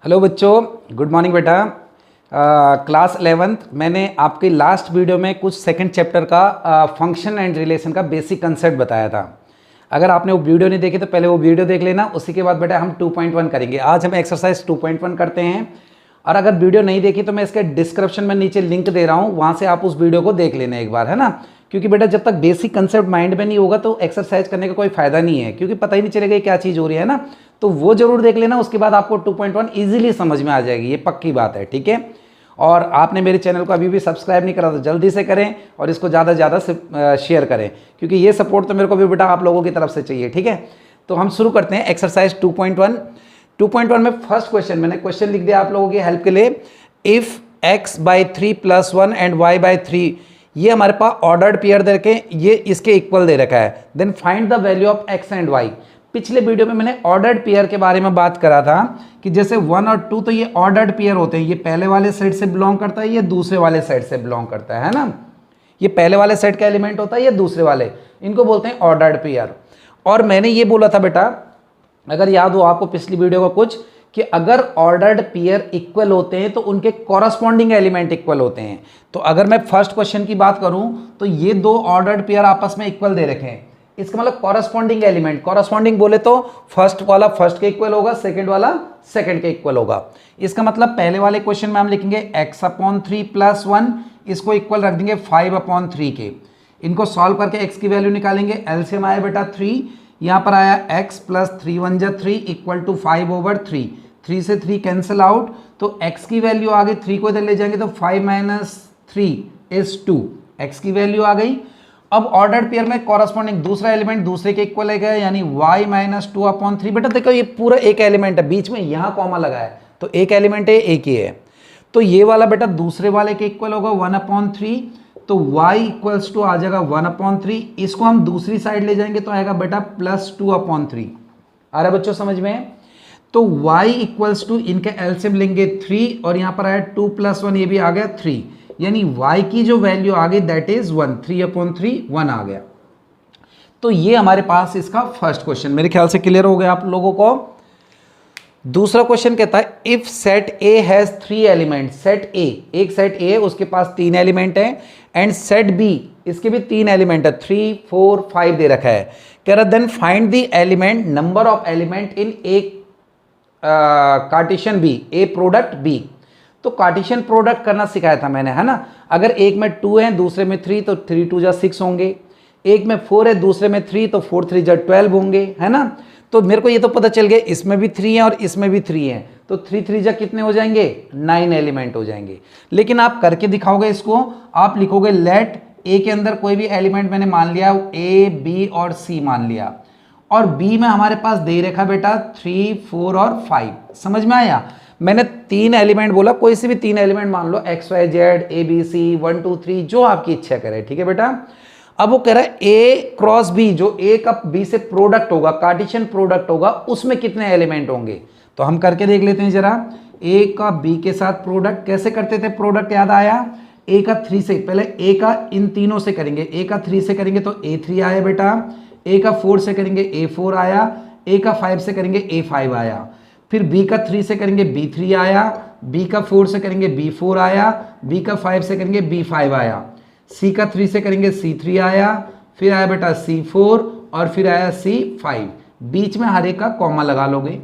Hello बच्चों, good morning बेटा। Class 11th मैंने आपके लास्ट वीडियो में कुछ सेकंड चैप्टर का फंक्शन एंड रिलेशन का बेसिक कंसेप्ट बताया था। अगर आपने वो वीडियो नहीं देखी तो पहले वो वीडियो देख लेना। उसी के बाद बेटा हम 2.1 करेंगे। आज हम एक्सरसाइज 2.1 करते हैं। और अगर वीडियो नहीं देखी तो मैं इसके डिस्क्रिप्शन में नीचे लिंक दे रहा हूँ, वहाँ से आप उस वीडियो को देख लेना एक बार, है ना। क्योंकि बेटा जब तक बेसिक कंसेप्ट माइंड में नहीं होगा तो एक्सरसाइज करने का कोई फायदा नहीं है, क्योंकि पता ही नहीं चलेगा क्या चीज़ हो रही है ना। तो वो जरूर देख लेना, उसके बाद आपको 2.1 ईजिली समझ में आ जाएगी, ये पक्की बात है, ठीक है। और आपने मेरे चैनल को अभी भी सब्सक्राइब नहीं करा तो जल्दी से करें और इसको ज़्यादा से ज़्यादा शेयर करें, क्योंकि ये सपोर्ट तो मेरे को भी बेटा आप लोगों की तरफ से चाहिए, ठीक है। तो हम शुरू करते हैं एक्सरसाइज 2.1। 2.1 में फर्स्ट क्वेश्चन मैंने क्वेश्चन लिख दिया आप लोगों की हेल्प के लिए। इफ़ x/3 + 1 एंड y/3, ये हमारे पास ऑर्डर्ड पेयर दे रखे, ये इसके इक्वल दे रखा है। Then find the value of x and y। पिछले वीडियो में मैंने ऑर्डर्ड पेयर के बारे में बात करा था कि जैसे 1 और 2 तो ये ऑर्डर्ड पेयर होते हैं, ये पहले वाले सेट से बिलोंग करता है, ये दूसरे वाले सेट से बिलोंग करता है ना। ये पहले वाले सेट का एलिमेंट होता है, ये दूसरे वाले, इनको बोलते हैं ऑर्डर्ड पेयर। और मैंने ये बोला था बेटा, अगर याद हो आपको पिछली वीडियो का कुछ, कि अगर ऑर्डर्ड पेयर इक्वल होते हैं तो उनके कॉरस्पॉन्डिंग एलिमेंट इक्वल होते हैं। तो अगर मैं फर्स्ट क्वेश्चन की बात करूं तो ये दो ऑर्डर्ड पेयर आपस में इक्वल दे रखे हैं, इसका मतलब कॉरस्पॉन्डिंग एलिमेंट, कॉरस्पॉन्डिंग बोले तो फर्स्ट वाला फर्स्ट के इक्वल होगा, सेकंड वाला सेकंड के इक्वल होगा। इसका मतलब पहले वाले क्वेश्चन में हम लिखेंगे x/3 + 1, इसको इक्वल रख देंगे 5/3 के। इनको सॉल्व करके x की वैल्यू निकालेंगे। एलसीएम आया बेटा 3, यहाँ पर आया x + 3 × 1 = 3 = 5/3। 3 से 3 कैंसिल आउट, तो x की वैल्यू आ गई, 3 को इधर ले जाएंगे तो 5 - 3 = 2, x की वैल्यू आ गई। अब ऑर्डर्ड पेयर में कॉरस्पॉन्डिंग दूसरा एलिमेंट दूसरे के इक्वल है गया, यानी y - 2/3। बेटा देखो ये पूरा एक एलिमेंट है, बीच में यहाँ कॉमा लगा है तो एक एलिमेंट है, एक ही है। तो ये वाला बेटा दूसरे वाले के इक्वल होगा 1/3, तो y = आ जाएगा 1/3। इसको हम दूसरी साइड ले जाएंगे तो आएगा बेटा +2/3। आ रहा है बच्चों समझ में। तो y = इनके एलसीएम लेंगे 3 और यहाँ पर आया 2 + 1, ये भी आ गया 3, यानी y की जो वैल्यू आ गई दैट इज 1, 3/3 1 आ गया। तो ये हमारे पास इसका फर्स्ट क्वेश्चन मेरे ख्याल से क्लियर हो गया आप लोगों को। दूसरा क्वेश्चन कहता है if set A has 3 element. Set A, एक सेट A है उसके पास 3 एलिमेंट हैं, एंड सेट B इसके भी 3 एलिमेंट है, 3 4 5 दे रखा है। कह रहा then find the element number of element in एक Cartesian B, A product B। तो कार्टेशियन प्रोडक्ट करना सिखाया था मैंने, है ना। अगर एक में 2 है दूसरे में 3 तो 3 2 = 6 होंगे। एक में 4 है दूसरे में 3 तो 4 3 = 12 होंगे, है ना। तो मेरे को ये तो पता चल गया इसमें भी 3 है और इसमें भी 3 है, तो 3 3 = कितने हो जाएंगे, 9 एलिमेंट हो जाएंगे। लेकिन आप करके दिखाओगे इसको, आप लिखोगे लेट ए के अंदर कोई भी एलिमेंट मैंने मान लिया A B और C मान लिया, और B में हमारे पास दे रखा बेटा 3 4 और 5। समझ में आया। मैंने 3 एलिमेंट बोला, कोई से भी 3 एलिमेंट मान लो, x y z A B C 1 2 3 जो आपकी इच्छा करे, ठीक है बेटा। अब वो कह रहा है A क्रॉस B, जो A का B से प्रोडक्ट होगा, कार्टेशियन प्रोडक्ट होगा, उसमें कितने एलिमेंट होंगे। तो हम करके देख लेते हैं जरा। A का B के साथ प्रोडक्ट कैसे करते थे, प्रोडक्ट याद आया। A का 3 से, पहले A का इन तीनों से करेंगे, A का 3 से करेंगे तो A3 आया बेटा, A का 4 से करेंगे A4 आया, A का 5 से करेंगे A5 आया, फिर B का 3 से करेंगे B3 आया, B का 4 से करेंगे B4 आया, B का 5 से करेंगे B5 आया, C का 3 से करेंगे C3 आया, फिर आया बेटा C4 और फिर आया C5। बीच में हर एक का कॉमा लगा लोगे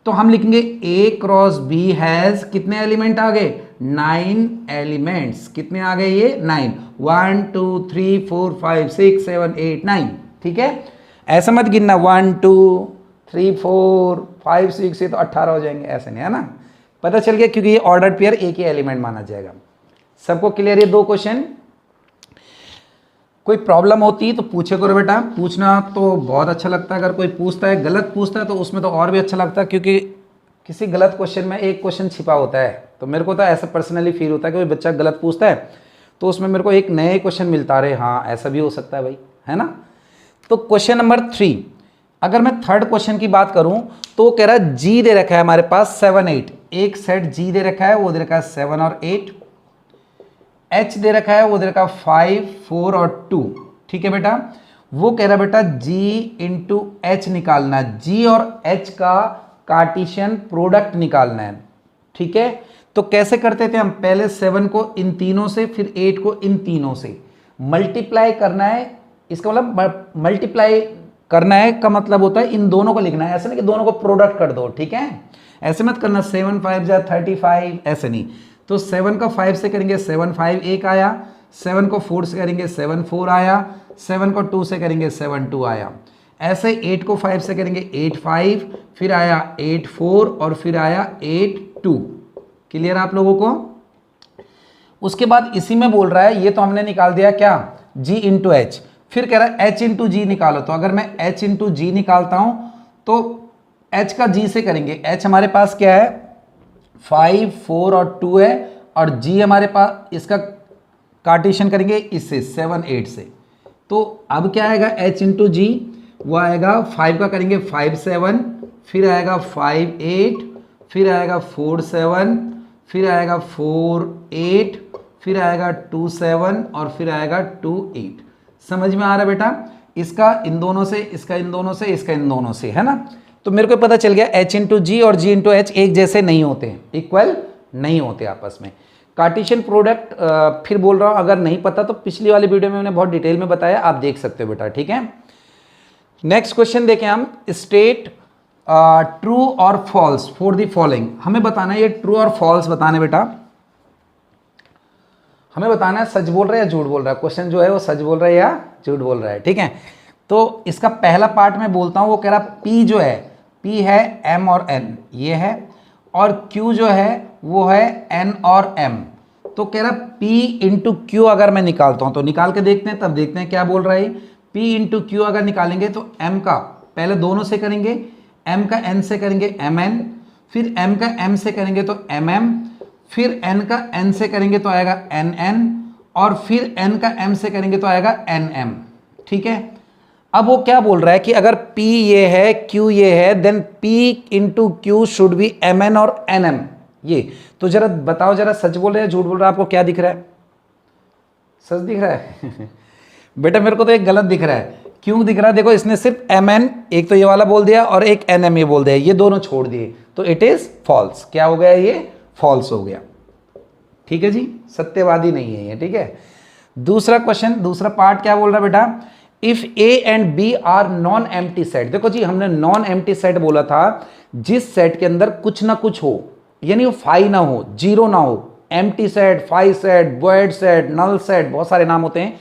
तो हम लिखेंगे A क्रॉस B हैज कितने एलिमेंट आ गए, 9 एलिमेंट्स। कितने आ गए ये, 9, 1 2 3 4 5 6 7 8 9, ठीक है। ऐसा मत गिनना 1 2 3 4 5 6, ये तो 18 हो जाएंगे, ऐसे नहीं, है ना। पता चल गया, क्योंकि ये ऑर्डर्ड पेयर एक ही एलिमेंट माना जाएगा। सबको क्लियर, ये 2 क्वेश्चन। कोई प्रॉब्लम होती है तो पूछे करो बेटा, पूछना तो बहुत अच्छा लगता है। अगर कोई पूछता है गलत पूछता है तो उसमें तो और भी अच्छा लगता है, क्योंकि किसी गलत क्वेश्चन में एक क्वेश्चन छिपा होता है। तो मेरे को तो ऐसा पर्सनली फील होता है कि कोई बच्चा गलत पूछता है तो उसमें मेरे को एक नए क्वेश्चन मिलता रहे, हाँ ऐसा भी हो सकता है भाई, है ना। तो क्वेश्चन नंबर 3, अगर मैं थर्ड क्वेश्चन की बात करूं तो कह रहा है G दे रखा है हमारे पास 7 8, एक सेट G दे रखा है, वो दे रखा है 7 और 8। H दे रखा है, वो दे रखा है 5 4 और 2, ठीक है बेटा। वो कह रहा है बेटा G × H निकालना है, G और H का कार्टेशियन प्रोडक्ट निकालना है। ठीक है, तो कैसे करते थे हम, पहले 7 को इन तीनों से, फिर 8 को इन तीनों से मल्टीप्लाई करना है। इसका मतलब मल्टीप्लाई करना है का मतलब होता है इन दोनों को लिखना है, ऐसे नहीं कि दोनों को प्रोडक्ट कर दो, ठीक है, ऐसे मत करना 7 5 जा 35, ऐसे नहीं। तो 7 का 5 से करेंगे 7 5 1 आया, 7 को 4 से करेंगे 7 4 आया, 7 को 2 से करेंगे 7 2 आया, ऐसे 8 को 5 से करेंगे 8 5, फिर आया 8 4 और फिर आया 8 2। क्लियर आप लोगों को? उसके बाद इसी में बोल रहा है, ये तो हमने निकाल दिया क्या, g इंटू एच, फिर कह रहा है h इंटू जी निकालो। तो अगर मैं h इंटू जी निकालता हूं तो h का g से करेंगे, h हमारे पास क्या है 5 4 और 2 है, और g हमारे पास इसका कार्टेशियन करेंगे इससे 7 8 से। तो अब क्या आएगा h इंटू जी, वो आएगा 5 का करेंगे 5 7, फिर आएगा 5 8, फिर आएगा 4 7, फिर आएगा 4 8, फिर आएगा 2 7 और फिर आएगा 2 8। समझ में आ रहा है बेटा? इसका इन दोनों से, इसका इन दोनों से, इसका इन दोनों से, है ना। तो मेरे को पता चल गया h इंटू जी और g इंटू एच एक जैसे नहीं होते, इक्वल नहीं होते आपस में। कार्टेशियन प्रोडक्ट फिर बोल रहा हूँ, अगर नहीं पता तो पिछली वाली वीडियो में मैंने बहुत डिटेल में बताया, आप देख सकते हो बेटा, ठीक है। नेक्स्ट क्वेश्चन देखें हम, स्टेट ट्रू और फॉल्स फॉर द फॉलोइंग। हमें बताना है ये ट्रू और फॉल्स बताने बेटा, हमें बताना है सच बोल रहा है या झूठ बोल रहा है। क्वेश्चन जो है वो सच बोल रहा है या झूठ बोल रहा है, ठीक है। तो इसका पहला पार्ट मैं बोलता हूं, वो कह रहा P जो है, P है M और N ये है, और Q जो है वो है N और M। तो कह रहा P इंटू क्यू अगर मैं निकालता हूं, तो निकाल के देखते हैं, तब देखते हैं क्या बोल रहा है। P इंटू क्यू अगर निकालेंगे तो M का पहले दोनों से करेंगे, M का N से करेंगे MN, फिर M का M से करेंगे तो MM, फिर N का N से करेंगे तो आएगा NN, और फिर N का M से करेंगे तो आएगा NM, ठीक है। अब वो क्या बोल रहा है कि अगर P ये है, Q ये है, then P into Q should be MN और NM ये। तो जरा बताओ, जरा सच बोल रहे हैं झूठ बोल रहा है, आपको क्या दिख रहा है? सच दिख रहा है बेटा मेरे को तो एक गलत दिख रहा है। क्यों दिख रहा है? देखो इसने सिर्फ MN एक तो ये वाला बोल दिया और एक NM ये बोल दिया, ये दोनों छोड़ दिए, तो इट इज फॉल्स। क्या हो गया? ये फॉल्स हो गया, ठीक है जी, सत्यवादी नहीं है ये, ठीक है। दूसरा क्वेश्चन, दूसरा पार्ट क्या बोल रहा है बेटा, if A and B are non empty set. देखो जी हमने नॉन एम्प्टी सेट बोला था, जिस सेट के अंदर कुछ ना कुछ हो, यानी वो फाई ना हो, जीरो ना हो, empty set, phi set, void set, null set, बहुत सारे नाम होते हैं।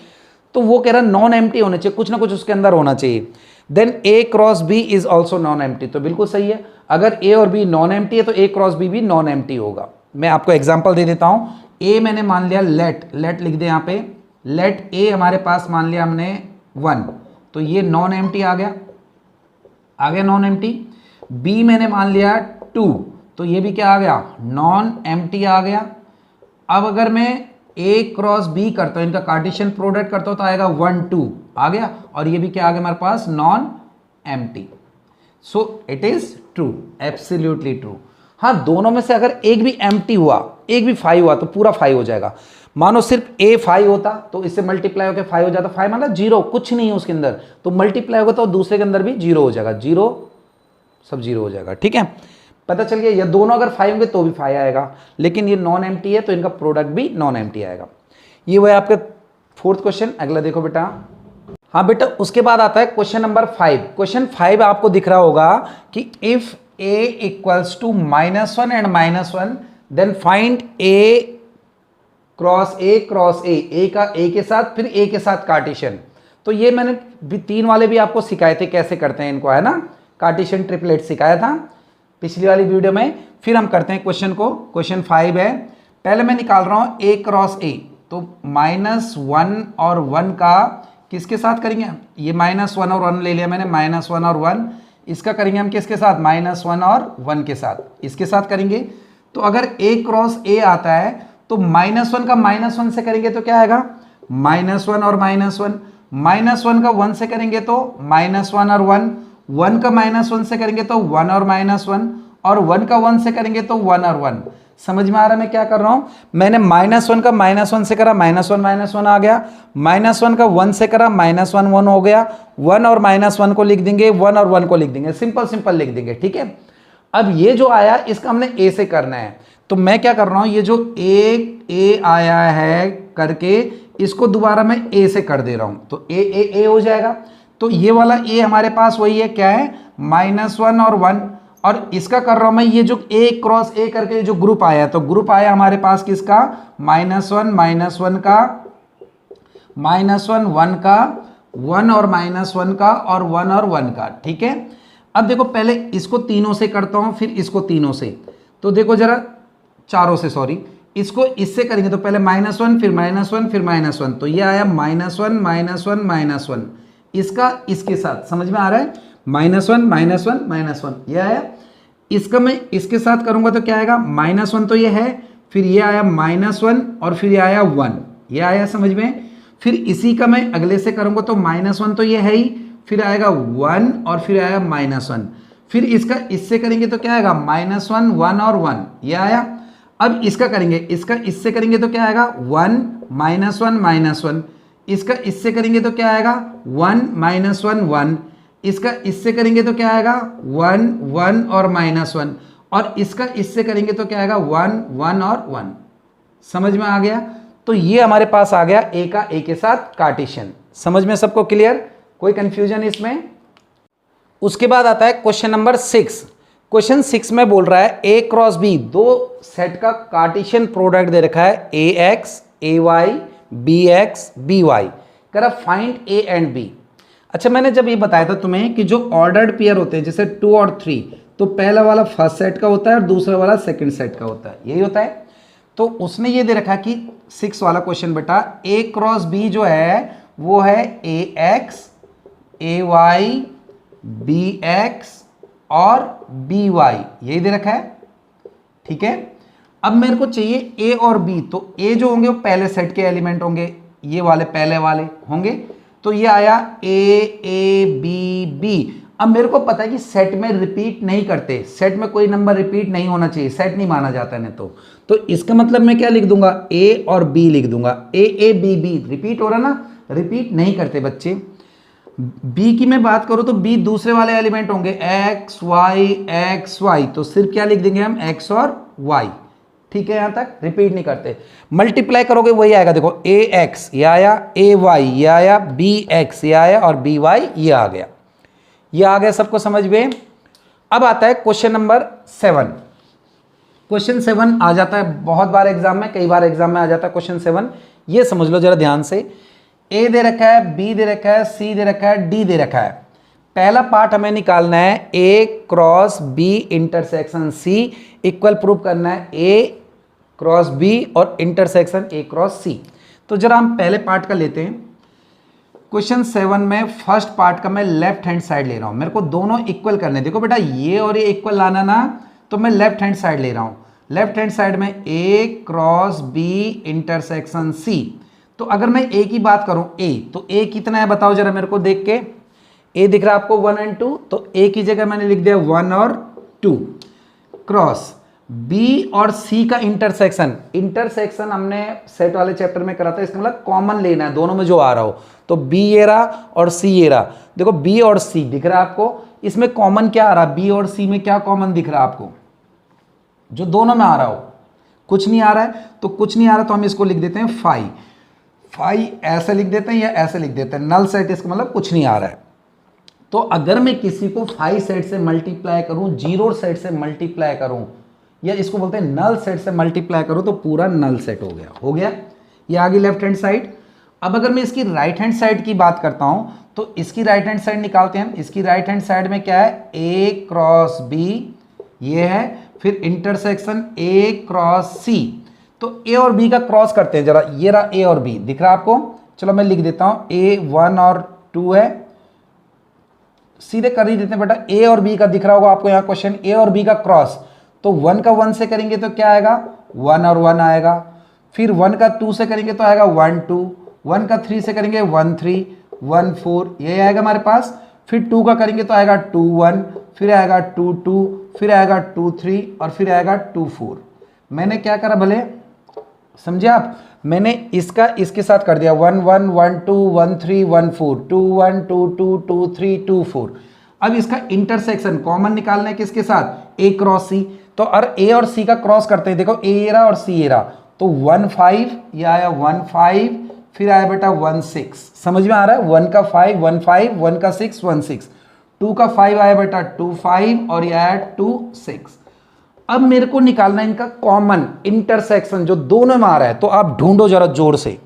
तो वो कह रहा है नॉन एम्प्टी होने चाहिए, कुछ ना कुछ उसके अंदर होना चाहिए। Then A cross B is also non empty, तो बिल्कुल सही है। अगर ए और बी नॉन एम्प्टी है तो ए क्रॉस बी भी नॉन एम्प्टी होगा। मैं आपको एग्जांपल दे देता हूं। ए मैंने मान लिया लेट लिख दे यहाँ पे, लेट ए हमारे पास मान लिया हमने 1, तो ये नॉन एम्प्टी आ गया नॉन एम्प्टी। बी मैंने मान लिया 2, तो ये भी क्या आ गया? नॉन एम्प्टी आ गया। अब अगर मैं ए क्रॉस बी करता हूं, इनका कार्टेशियन प्रोडक्ट करता हूं, तो आएगा 1 2 आ गया, और ये भी क्या आ गया हमारे पास? Non empty. So it is true, absolutely true. हाँ, दोनों में से अगर एक भी एम्प्टी हुआ, एक भी फाई हुआ, तो पूरा फाई हो जाएगा। मानो सिर्फ ए फाई होता तो इससे मल्टीप्लाई होकर फाई हो जाता, फाई मतलब जीरो, कुछ नहीं है उसके अंदर, तो मल्टीप्लाई होगा तो दूसरे के अंदर भी जीरो हो जाएगा, जीरो सब जीरो हो जाएगा, ठीक है। पता चल गया, ये दोनों अगर फाई होंगे तो भी फाई आएगा, लेकिन ये नॉन एम्प्टी है तो इनका प्रोडक्ट भी नॉन एम्प्टी आएगा। ये वो है आपका फोर्थ क्वेश्चन। अगला देखो बेटा। हाँ बेटा, उसके बाद आता है क्वेश्चन नंबर 5। क्वेश्चन 5 आपको दिख रहा होगा कि if a equals to -1 and -1 then find a cross a का a के साथ, फिर a के साथ कार्टेशियन। तो ये मैंने भी 3 वाले भी आपको सिखाए थे कैसे करते हैं इनको, है ना, कार्टेशियन ट्रिपलेट सिखाया था पिछली वाली वीडियो में। फिर हम करते हैं क्वेश्चन को। क्वेश्चन 5 है, पहले मैं निकाल रहा हूं a क्रॉस a, तो -1 और 1 का किसके साथ करेंगे? ये -1 और 1 ले लिया मैंने, -1 और 1, इसका करेंगे हम किसके साथ? -1 और 1 के साथ, इसके साथ करेंगे। तो अगर a क्रॉस a आता है तो -1 का -1 से करेंगे तो क्या आएगा? -1 और -1, -1 का 1 से करेंगे तो -1 और 1, 1 का -1 से करेंगे तो 1 और -1, और 1 का 1 से करेंगे तो 1 और 1। समझ में आ रहा है मैं क्या कर रहा हूं? मैंने -1 का -1 से करा, -1 आ गया, -1 का 1 से करा, -1 1 हो गया, 1 और -1 को लिख देंगे, 1 और 1 को लिख देंगे, सिंपल लिख देंगे, ठीक है। अब ये जो आया इसका हमने a से करना है, तो मैं क्या कर रहा हूँ, ये जो ए आया है करके इसको दोबारा मैं ए से कर दे रहा हूँ, तो ए हो जाएगा। तो ये वाला ए हमारे पास वही है, क्या है, -1 और 1, और इसका कर रहा हूँ मैं ये जो ए क्रॉस ए करके जो ग्रुप आया है, तो ग्रुप आया हमारे पास किसका, -1 -1 का, -1 1 का, 1 और -1 का, और 1 और 1 का, ठीक है। अब देखो पहले इसको तीनों से करता हूं, फिर इसको तीनों से, तो देखो जरा चारों से, सॉरी, इसको इससे करेंगे तो पहले -1 फिर -1 फिर -1, तो ये आया -1 -1 -1, इसका इसके साथ समझ में आ रहा है, -1 -1 -1 ये आया। इसका मैं इसके साथ करूंगा तो क्या आएगा, -1 तो ये है, फिर ये आया -1 और फिर ये आया 1, ये आया समझ में। फिर इसी का मैं अगले से करूंगा तो -1 तो ये है ही, फिर आएगा 1 और फिर आएगा -1, फिर इसका इससे करेंगे तो क्या आएगा, -1 1 और 1 ये आया। अब इसका करेंगे, इसका इससे करेंगे तो क्या आएगा, 1 -1 -1, इसका इससे करेंगे तो क्या आएगा, 1 -1 1, इसका इससे करेंगे तो क्या आएगा, 1 1 और -1, और इसका इससे करेंगे तो क्या आएगा, 1 1 और 1। समझ में आ गया। तो ये हमारे पास आ गया ए का ए के साथ कार्टेशियन। समझ में सबको क्लियर, कोई कंफ्यूजन इसमें। उसके बाद आता है क्वेश्चन नंबर 6। क्वेश्चन 6 में बोल रहा है ए क्रॉस बी, दो सेट का कार्टेशियन प्रोडक्ट दे रखा है, A x A y B x B y, करा फाइंड ए एंड बी। अच्छा, मैंने जब ये बताया था तुम्हें कि जो ऑर्डर्ड पेयर होते हैं जैसे 2 और 3, तो पहला वाला फर्स्ट सेट का होता है और दूसरा वाला सेकंड सेट का होता है, यही होता है। तो उसने ये दे रखा कि 6 वाला क्वेश्चन बेटा, ए क्रॉस बी जो है वो है A x A y B x और बी वाई, यही दे रखा है, ठीक है। अब मेरे को चाहिए ए और बी, तो ए जो होंगे वो पहले सेट के एलिमेंट होंगे, ये वाले पहले वाले होंगे, तो ये आया ए बी बी। अब मेरे को पता है कि सेट में रिपीट नहीं करते, सेट में कोई नंबर रिपीट नहीं होना चाहिए, सेट नहीं माना जाता है तो इसका मतलब मैं क्या लिख दूंगा, ए और बी लिख दूंगा, ए बी बी, रिपीट हो रहा ना, रिपीट नहीं करते बच्चे। बी की मैं बात करूं तो बी दूसरे वाले एलिमेंट होंगे एक्स वाई, तो सिर्फ क्या लिख देंगे हम, एक्स और वाई, ठीक है, यहां तक रिपीट नहीं करते। मल्टीप्लाई करोगे वही आएगा, देखो ए एक्स ये आया, ए वाई ये आया, बी एक्स ये आया और बी वाई ये आ गया, ये आ गया सबको समझ में। अब आता है क्वेश्चन नंबर 7। क्वेश्चन 7 आ जाता है बहुत बार एग्जाम में, कई बार एग्जाम में आ जाता है क्वेश्चन 7। ये समझ लो जरा ध्यान से, ए दे रखा है, बी दे रखा है, सी दे रखा है, डी दे रखा है। पहला पार्ट हमें निकालना है A cross B intersection C, equal prove करना है ए क्रॉस बी और इंटरसेक्शन ए क्रॉस सी। तो जरा हम पहले पार्ट का लेते हैं। क्वेश्चन 7 में फर्स्ट पार्ट का मैं लेफ्ट हैंड साइड ले रहा हूं, मेरे को दोनों इक्वल करने, देखो बेटा ये और ये इक्वल लाना ना, तो मैं लेफ्ट हैंड साइड ले रहा हूं। लेफ्ट हैंड साइड में ए क्रॉस बी इंटरसेक्शन सी, तो अगर मैं ए की बात करूं, ए तो ए कितना है बताओ जरा मेरे को देख के, ए दिख रहा है आपको 1 और 2, तो ए की जगह मैंने लिख दिया 1 और 2, क्रॉस बी और सी का इंटरसेक्शन, इंटरसेक्शन हमने सेट वाले चैप्टर में करा था, इसका मतलब कॉमन लेना है दोनों में जो आ रहा हो, तो बी ये रहा और सी ये रहा। देखो बी और सी दिख रहा है आपको, इसमें कॉमन क्या आ रहा है, बी और सी में क्या कॉमन दिख रहा है आपको, जो दोनों में आ रहा हो, कुछ नहीं आ रहा है, तो कुछ नहीं आ रहा तो हम इसको लिख देते हैं फाई, फाई ऐसे लिख देते हैं या ऐसे लिख देते हैं, नल सेट, इसका मतलब कुछ नहीं आ रहा है। तो अगर मैं किसी को फाई सेट से मल्टीप्लाई करूं, जीरो सेट से मल्टीप्लाई करूं, या इसको बोलते हैं नल सेट से मल्टीप्लाई करूं, तो पूरा नल सेट हो गया, हो गया, ये आ गई लेफ्ट हैंड साइड। अब अगर मैं इसकी राइट हैंड साइड की बात करता हूं, तो इसकी राइट हैंड साइड निकालते हैं हम। इसकी राइट हैंड साइड में क्या है, ए क्रॉस बी ये है, फिर इंटरसेक्शन ए क्रॉस सी, तो ए और बी का क्रॉस करते हैं जरा, ये रहा ए और बी दिख रहा है आपको, चलो मैं लिख देता हूं ए 1 और 2 है, सीधे कर ही देते हैं बेटा, ए और बी का दिख रहा होगा आपको यहाँ क्वेश्चन, ए और बी का क्रॉस, तो 1 का 1 से करेंगे तो क्या आएगा, 1 और 1 आएगा, फिर 1 का 2 से करेंगे तो आएगा 1 2, 1 का 3 से करेंगे 1 3 1 4, ये आएगा हमारे पास, फिर 2 का करेंगे तो आएगा 2 1, फिर आएगा 2 2, फिर आएगा 2 3 और फिर आएगा 2 4। मैंने क्या करा भले समझे आप, मैंने इसका इसके साथ कर दिया 1 1 1 2 1 3 1 4 2 1 2 2 2 3 2 4। अब इसका इंटरसेक्शन कॉमन निकालना है किसके साथ, ए क्रॉस सी, तो और ए और सी का क्रॉस करते हैं, देखो ए ये रहा और सी ये रहा, तो 1 5, ये आया 1 5, फिर आया बेटा 1 6, समझ में आ रहा है, 1 का 5 1 5, 1 का 6 1 6, 2 का 5 आया बेटा 2 5 और ये आया 2 6। अब मेरे को निकालना है इनका कॉमन इंटरसेक्शन जो दोनों में आ रहा है, तो आप ढूंढो जरा जोर से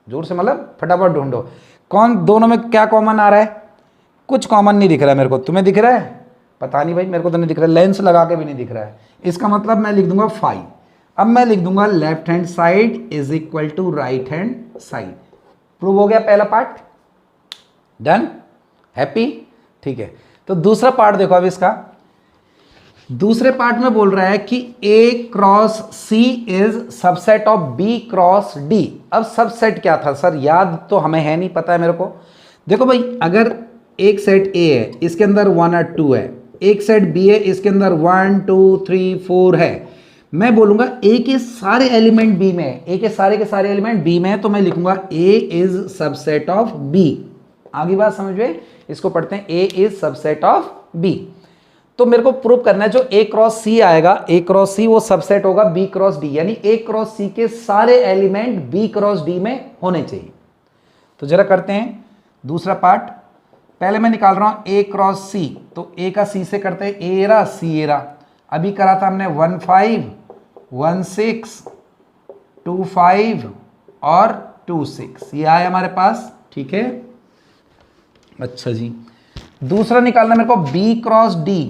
मतलब फटाफट ढूंढो कौन दोनों में क्या कॉमन आ रहा है। कुछ कॉमन नहीं दिख रहा है मेरे को, तुम्हें दिख रहा है? पता नहीं भाई, मेरे को तो नहीं दिख रहा है, लेंस लगा के भी नहीं दिख रहा है। इसका मतलब मैं लिख दूंगा 5। अब मैं लिख दूंगा left hand side is equal to right hand side. Prove हो गया पहला पार्ट, डन, हैप्पी, ठीक है। तो दूसरा पार्ट देखो अब इसका, दूसरे पार्ट में बोल रहा है कि A cross C is subset of B cross D। अब सबसेट क्या था सर, याद तो हमें है नहीं, पता है मेरे को। देखो भाई, अगर एक सेट A है, इसके अंदर 1 और 2 है, एक सेट B है, इसके अंदर 1 2 3 4 है, मैं बोलूंगा A के सारे एलिमेंट B में है, A के सारे एलिमेंट B में है, तो मैं लिखूंगा A is subset of B। आगे बात समझ में, इसको पढ़ते हैं, A is subset of B। तो मेरे को प्रूव करना है जो A क्रॉस C आएगा, A क्रॉस C वो सबसेट होगा B क्रॉस D, यानी A क्रॉस C के सारे एलिमेंट B क्रॉस D में होने चाहिए। तो जरा करते हैं दूसरा पार्ट। पहले मैं निकाल रहा हूं A क्रॉस C, तो A का C से करते हैं, A रहा C रहा। अभी करा था हमने 1 5 1 6 2 5 और 2 6, ये आया हमारे पास, ठीक है। अच्छा जी, दूसरा निकालना मेरे को B क्रॉस D,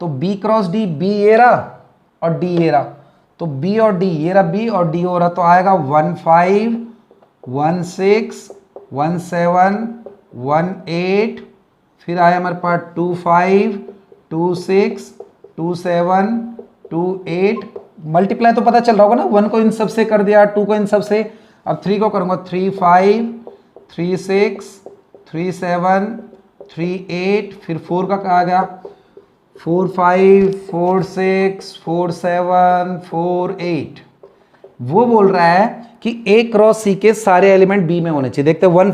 तो B क्रॉस D, B ये रहा और D ये रहा, तो B और D ये रहा, B और D हो रहा, तो आएगा 1 5 1 6 1 7 1 8, फिर आया हमारे पास 2 5 2 6 2 7 2 8। मल्टीप्लाई तो पता चल रहा होगा ना, 1 को इन सब से कर दिया, 2 को इन सब से, अब 3 को करूँगा 3 5 3 6 3 7 3 8, फिर 4 का कहा गया 4 5 4 6 4 7 4 8। वो बोल रहा है कि A क्रॉस C के सारे एलिमेंट B में होने चाहिए। देखते हैं 1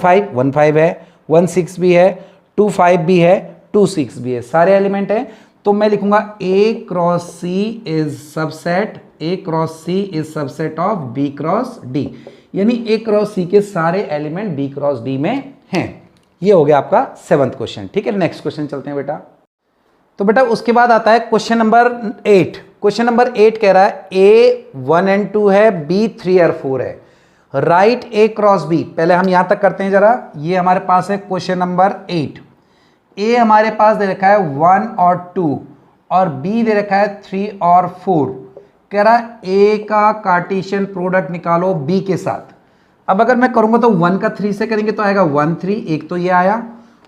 5 है, 1 6 भी है, 2 5 भी है, 2 6 भी है, सारे एलिमेंट है। तो मैं लिखूंगा A cross C is subset, A cross C is subset of B cross D, यानी A क्रॉस C के सारे एलिमेंट B क्रॉस D में हैं। ये हो गया आपका 7th क्वेश्चन, ठीक है। नेक्स्ट क्वेश्चन चलते हैं बेटा। तो बेटा उसके बाद आता है क्वेश्चन नंबर 8। क्वेश्चन नंबर 8 कह रहा है A 1 और 2 है, B 3 और 4 है, राइट A क्रॉस B। पहले हम यहां तक करते हैं जरा, ये हमारे पास है क्वेश्चन नंबर 8। A हमारे पास दे रखा है 1 और 2 और B दे रखा है 3 और 4। कह रहा है A का कार्टेशियन प्रोडक्ट निकालो B के साथ। अब अगर मैं करूंगा तो 1 का 3 से करेंगे तो आएगा 1 3, एक तो ये आया,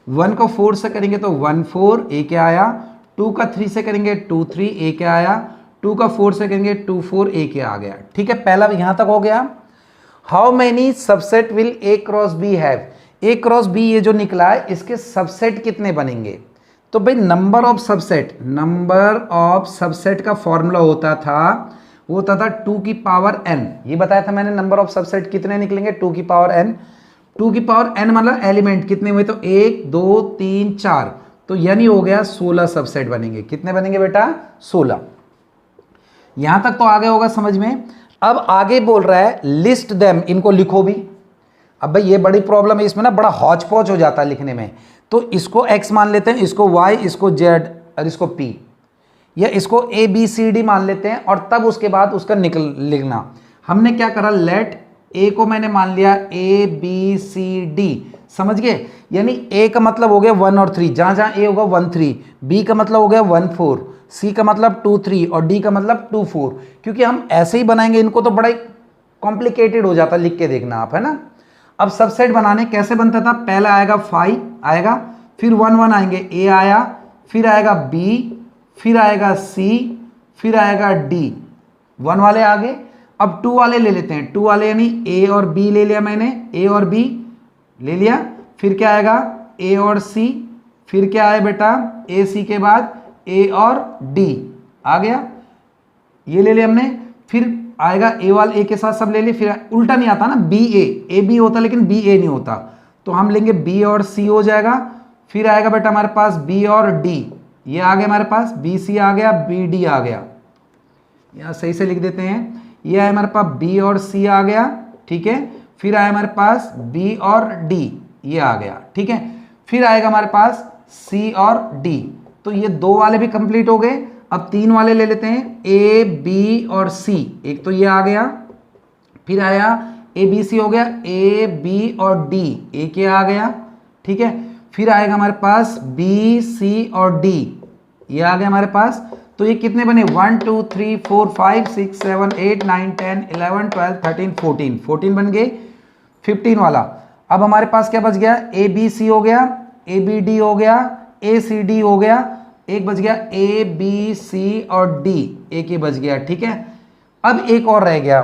1 को 4 से करेंगे तो 1 4, एक आया, 2 का 3 से करेंगे 2 3, एक आया, 2 का 4 से करेंगे 2 4, एक आ गया, ठीक है। पहला यहां तक हो गया। How many subset will A cross B have, A cross B ये जो निकला है इसके सबसेट कितने बनेंगे। तो भाई नंबर ऑफ सबसेट का फॉर्मूला होता था, वो होता था 2 की पावर n। ये बताया था मैंने, नंबर ऑफ सबसेट कितने निकलेंगे, 2 की पावर n। 2 की पावर n मतलब एलिमेंट कितने हुए, तो 1 2 3 4, तो यानी हो गया 16 सबसेट बनेंगे। कितने बनेंगे बेटा, 16। यहां तक तो आगे होगा समझ में। अब आगे बोल रहा है लिस्ट देम, इनको लिखो भी। अब भाई ये बड़ी प्रॉब्लम है, इसमें ना बड़ा हौच पौच हो जाता है लिखने में। तो इसको x मान लेते हैं, इसको y, इसको z और इसको p, या इसको a b c d मान लेते हैं, और तब उसके बाद उसका लिखना। हमने क्या करा, लेट a को मैंने मान लिया a b c d, समझ गए। यानी a का मतलब हो गया 1 और 3, जहां जहां a होगा 1 3, b का मतलब हो गया 1 4, c का मतलब 2 3 और d का मतलब 2 4। क्योंकि हम ऐसे ही बनाएंगे इनको तो बड़ा कॉम्प्लिकेटेड हो जाता, लिख के देखना आप, है ना। अब सबसेट बनाने कैसे बनता था, पहला आएगा 5 आएगा, फिर 1 1 आएंगे, a आया, फिर आएगा b, फिर आएगा C, फिर आएगा D, 1 वाले आगे। अब 2 वाले ले लेते हैं, 2 वाले यानी A और B ले लिया मैंने, A और B ले लिया, फिर क्या आएगा A और C, फिर क्या आया बेटा A C के बाद A और D आ गया, ये ले लिया हमने। फिर आएगा A वाले A के साथ सब ले लिए, फिर उल्टा नहीं आता ना, B A B होता लेकिन B A नहीं होता, तो हम लेंगे B और C हो जाएगा। फिर आएगा बेटा हमारे पास B और D, ये आ गया हमारे पास, बी सी आ गया, बी डी आ गया, यहाँ सही से लिख देते हैं। ये है हमारे पास बी और सी आ गया, ठीक है। फिर आया हमारे पास बी और डी, ये आ गया, ठीक है। फिर आएगा हमारे पास सी और डी, तो ये 2 वाले भी कंप्लीट हो गए। अब 3 वाले ले लेते हैं, ए बी और सी, एक तो ये आ गया। फिर आया ए बी सी हो गया, ए बी और डी, एक ये आ गया, ठीक है। फिर आएगा हमारे पास बी सी और डी, ये आ गया हमारे पास। तो ये कितने बने, 1 2 3 4 5 6 7 8 9 10 11 12 13 14, 14 बन गए। 15 वाला, अब हमारे पास क्या बच गया, ए बी सी हो गया, ए बी डी हो गया, ए सी डी हो गया, एक बच गया ए बी सी और डी, एक ये बच गया, ठीक है। अब एक और रह गया,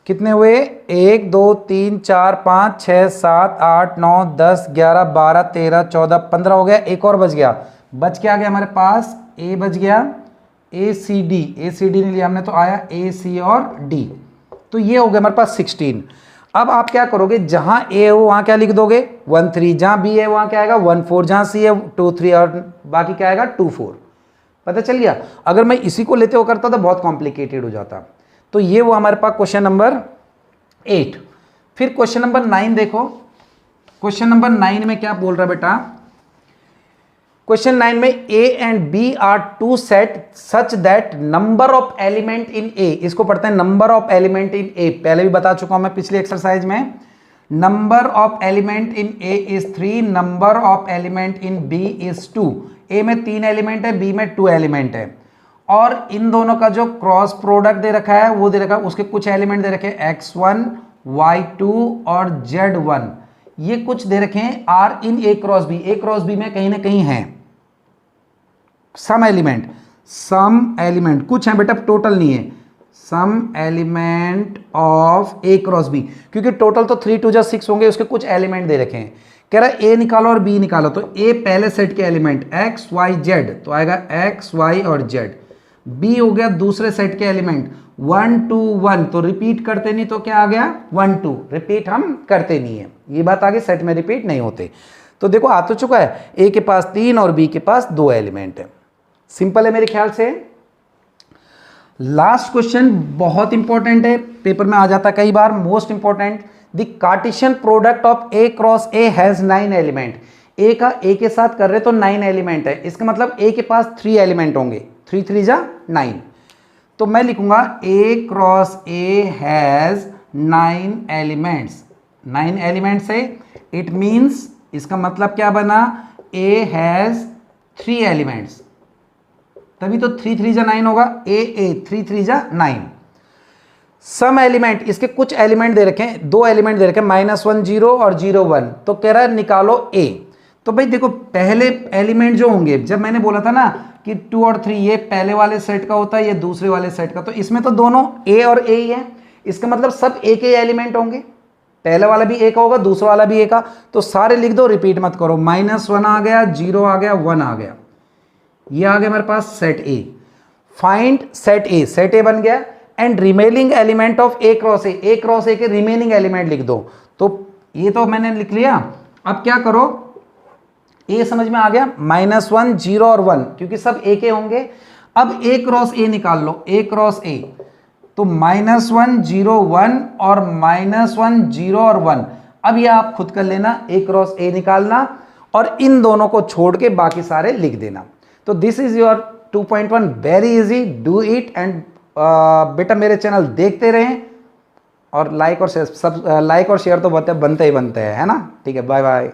कितने हुए, 1 2 3 4 5 6 7 8 9 10 11 12 13 14 15 हो गया। एक और बच गया, बच के आ गया हमारे पास ए बच गया, ए सी डी, ए सी डी नहीं लिया हमने तो आया ए सी और डी, तो ये हो गया हमारे पास 16। अब आप क्या करोगे, जहां ए हो वहां क्या लिख दोगे 1 3, जहां बी है वहां क्या आएगा 1 4, जहां सी है 2 3 और बाकी क्या आएगा 2 4। पता चल गया। अगर मैं इसी को लेते हुए करता तो बहुत कॉम्प्लिकेटेड हो जाता। तो ये वो हमारे पास क्वेश्चन नंबर 8। फिर क्वेश्चन नंबर 9 देखो, क्वेश्चन नंबर 9 में क्या बोल रहा है बेटा, क्वेश्चन 9 में A and B are two set such that number of element in A, इसको पढ़ते हैं number of element in A, पहले भी बता चुका हूं मैं पिछली एक्सरसाइज में। Number of element in A is 3, number of element in B is 2। A में 3 एलिमेंट है, बी में 2 एलिमेंट है, और इन दोनों का जो क्रॉस प्रोडक्ट दे रखा है वो दे रखा है, उसके कुछ एलिमेंट दे रखे हैं x1 y2 और z1, ये कुछ दे रखे हैं are in A cross B, A cross B में कहीं ना कहीं है सम एलिमेंट कुछ है बेटा, टोटल नहीं है, some element of A cross B, क्योंकि टोटल तो 3 2 जा 6 होंगे, उसके कुछ एलिमेंट दे रखे हैं। कह रहा है ए निकालो और बी निकालो, तो ए पहले सेट के एलिमेंट x y z, तो आएगा x y और z। बी हो गया दूसरे सेट के एलिमेंट 1 2 1, तो रिपीट करते नहीं तो क्या आ गया 1 2, रिपीट हम करते नहीं है, ये बात आगे सेट में रिपीट नहीं होते। तो देखो आ तो चुका है, ए के पास 3 और बी के पास 2 एलिमेंट है। सिंपल है मेरे ख्याल से। लास्ट क्वेश्चन बहुत इंपॉर्टेंट है, पेपर में आ जाता कई बार, most important. The Cartesian product of A cross A has 9 element. A का ए के साथ कर रहे तो 9 एलिमेंट है, इसका मतलब ए के पास 3 एलिमेंट होंगे, 3 3 जा 9, तो मैं लिखूंगा A cross A has 9 elements. 9 elements है, इट मींस इसका मतलब क्या बना, ए हैज 3 एलिमेंट्स, तभी तो 3 3 जा 9 होगा, ए 3 3 जा 9। सम एलिमेंट, इसके कुछ एलिमेंट दे रखे हैं, 2 एलिमेंट दे रखे हैं, -1 0 और 0 1, तो कह रहा है निकालो ए। तो भाई देखो पहले एलिमेंट जो होंगे, जब मैंने बोला था ना कि 2 और 3 ये पहले वाले सेट का होता है, ये दूसरे वाले सेट का, तो इसमें तो दोनों ए और ए ही है, इसका मतलब सब ए के एलिमेंट होंगे, पहले वाला भी ए का होगा, दूसरा वाला भी ए का, तो सारे लिख दो, रिपीट मत करो। -1 आ गया, 0 आ गया, 1 आ गया, ये आ गया हमारे पास set A. Find set A, set A बन गया, and remaining element of A cross A cross A के रिमेनिंग एलिमेंट लिख दो। तो ये तो मैंने लिख लिया, अब क्या करो, ए समझ में आ गया, -1 0 और 1, क्योंकि सब ए के होंगे। अब ए क्रॉस ए निकाल लो, ए क्रॉस ए, तो -1 0 1 और -1 0 और 1, अब ये आप खुद कर लेना, ए क्रॉस ए निकालना और इन दोनों को छोड़ के बाकी सारे लिख देना। तो this is your 2.1, very easy, do it. And बेटा मेरे चैनल देखते रहें, और लाइक और शेयर तो बनते ही बनते हैं, है ना। ठीक है, बाय बाय।